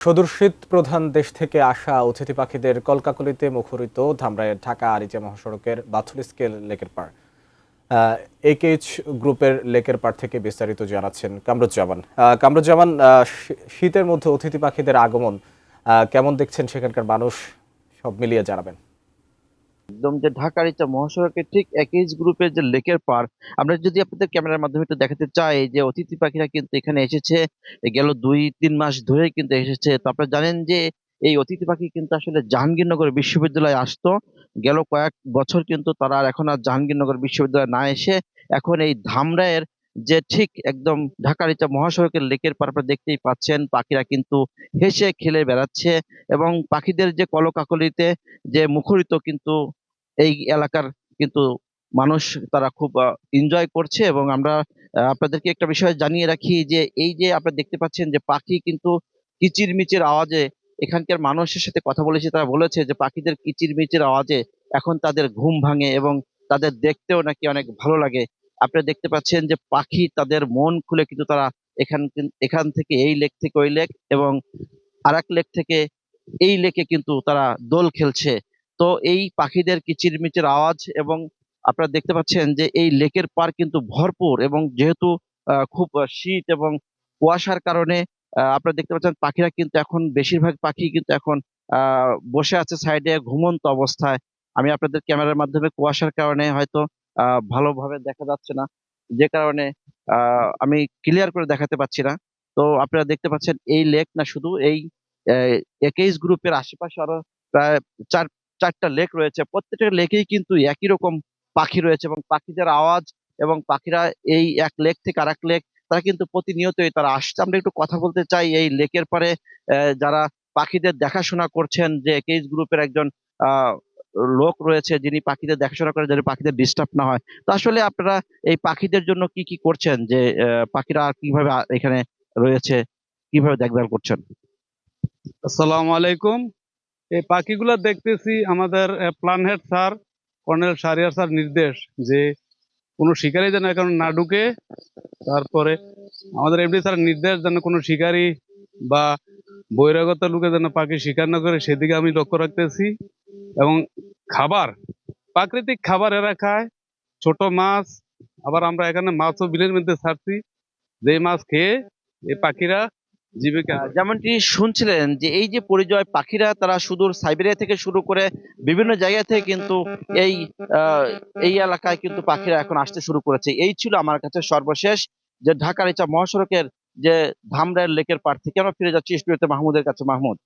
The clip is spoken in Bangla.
সদস্যিত প্রধান দেশ থেকে আসা অতিথি পাখিদের কলকাকলিতে মুখরিত ধামরাইয়ের ঢাকা আরিচা মহাসড়কের বাথুল স্কেল লেকের পাড়। একেএইচ গ্রুপের লেকের পাড় থেকে বিস্তারিত জানাচ্ছেন কামরুজ্জামান। কামরুজ্জামান, শীতের মধ্যে অতিথি পাখিদের আগমন কেমন দেখছেন সেখানকার মানুষ, সব মিলিয়ে জানাবেন। একদম যে ঢাকার ইচ্ছা মহাসড়কের ঠিক একেএইচ গ্রুপের যে লেকের পার, আমরা যদি আপনাদের ক্যামেরার মাধ্যমে একটু দেখাতে চাই যে অতিথি পাখিরা কিন্তু এখানে এসেছে গেল 2-3 মাস ধরে কিন্তু এসেছে। তো আপনারা জানেন যে এই অতিথি পাখি কিন্তু আসলে জাহাঙ্গীরনগর বিশ্ববিদ্যালয়ে আসতো। গেল কয়েক বছর কিন্তু তারা আর এখন আর জাহাঙ্গীরনগর বিশ্ববিদ্যালয়ে না এসে এখন এই ধামরাইয়ের যে ঠিক একদম ঢাকার ইচ্ছা মহাসড়কের লেকের পার আপনারা দেখতেই পাচ্ছেন, পাখিরা কিন্তু হেসে খেলে বেড়াচ্ছে এবং পাখিদের যে কলকাকলিতে যে মুখরিত কিন্তু এই এলাকার কিন্তু মানুষ তারা খুব এনজয় করছে। এবং আমরা আপনাদেরকে একটা বিষয় জানিয়ে রাখি যে এই যে আপনারা দেখতে পাচ্ছেন যে পাখি কিন্তু কিচিরমিচির আওয়াজে, এখানকার মানুষের সাথে কথা বলেছি, তারা বলেছে যে পাখিদের কিচিরমিচির আওয়াজে এখন তাদের ঘুম ভাঙে এবং তাদের দেখতেও নাকি অনেক ভালো লাগে। আপনারা দেখতে পাচ্ছেন যে পাখি তাদের মন খুলে কিন্তু তারা এখান থেকে এই লেক থেকে ওই লেক এবং আরেক লেক থেকে এই লেকে কিন্তু তারা দোল খেলছে। তো এই পাখিদের কিচিরমিচির আওয়াজ এবং আপনারা দেখতে পাচ্ছেন যে এই লেকের পার কিন্তু ভরপুর এবং যেহেতু খুব শীত এবং কুয়াশার কারণে আপনারা দেখতে পাচ্ছেন পাখিরা কিন্তু এখন বেশিরভাগ পাখি কিন্তু এখন বসে আছে সাইডে ঘুমন্ত অবস্থায়। আমি আপনাদের ক্যামেরার মাধ্যমে কুয়াশার কারণে হয়তো ভালোভাবে দেখা যাচ্ছে না, যে কারণে আমি ক্লিয়ার করে দেখাতে পাচ্ছি না। তো আপনারা দেখতে পাচ্ছেন এই লেক না, শুধু এই একেইচ গ্রুপের আশেপাশে আরো প্রায় চার চারটা লেক রয়েছে। প্রত্যেকটা লেকেই কিন্তু একই রকম পাখি রয়েছে এবং পাখিদের আওয়াজ এবং পাখিরা এই এক লেক থেকে আরেক লেক তারা কিন্তু প্রতিনিয়তই তারা আসছে। আমরা একটু কথা বলতে চাই এই লেকের পারে যারা পাখিদের দেখাশোনা করছেন, যে একেইচ গ্রুপের একজন আহ লোক রয়েছে যিনি পাখিদের দেখাশোনা করেন যেন পাখিদের ডিস্টার্ব না হয়। তো আসলে আপনারা এই পাখিদের জন্য কি কি করছেন, যে পাখিরা কিভাবে এখানে রয়েছে, কিভাবে দেখভাল করছেন? আসসালামু আলাইকুম। এই পাখিগুলো দেখতেছি আমাদের plan head sir, colonel Shahriar sir নির্দেশ যে কোনো শিকারি যেন এখন না ঢুকে। তারপরে আমাদের এমডি স্যার নির্দেশ যেন কোনো শিকারি বা বহিরাগত লোকে যেন পাখি শিকার না করে, সেদিকে আমি লক্ষ্য রাখতেছি। এবং খাবার, প্রাকৃতিক খাবার এরা খায়, ছোট মাছ। আবার আমরা এখানে মাছও বিলের মধ্যে ছাড়ছি, যে মাছ খেয়ে এই পাখিরা জীবিকা করে। যেমনটি শুনছিলেন যে এই যে পরিযায়ী পাখিরা তারা সুদূর সাইবেরিয়া থেকে শুরু করে বিভিন্ন জায়গা থেকে কিন্তু এই আহ, এই এলাকায় কিন্তু পাখিরা এখন আসতে শুরু করেছে। এই ছিল আমার কাছে সর্বশেষ যে ঢাকার ইচ্ছা মহাসড়কের যে ধামরাইয়ের লেকের পাড় থেকে। আমরা ফিরে যাচ্ছি স্টুডিওতে মাহমুদের কাছে। মাহমুদ।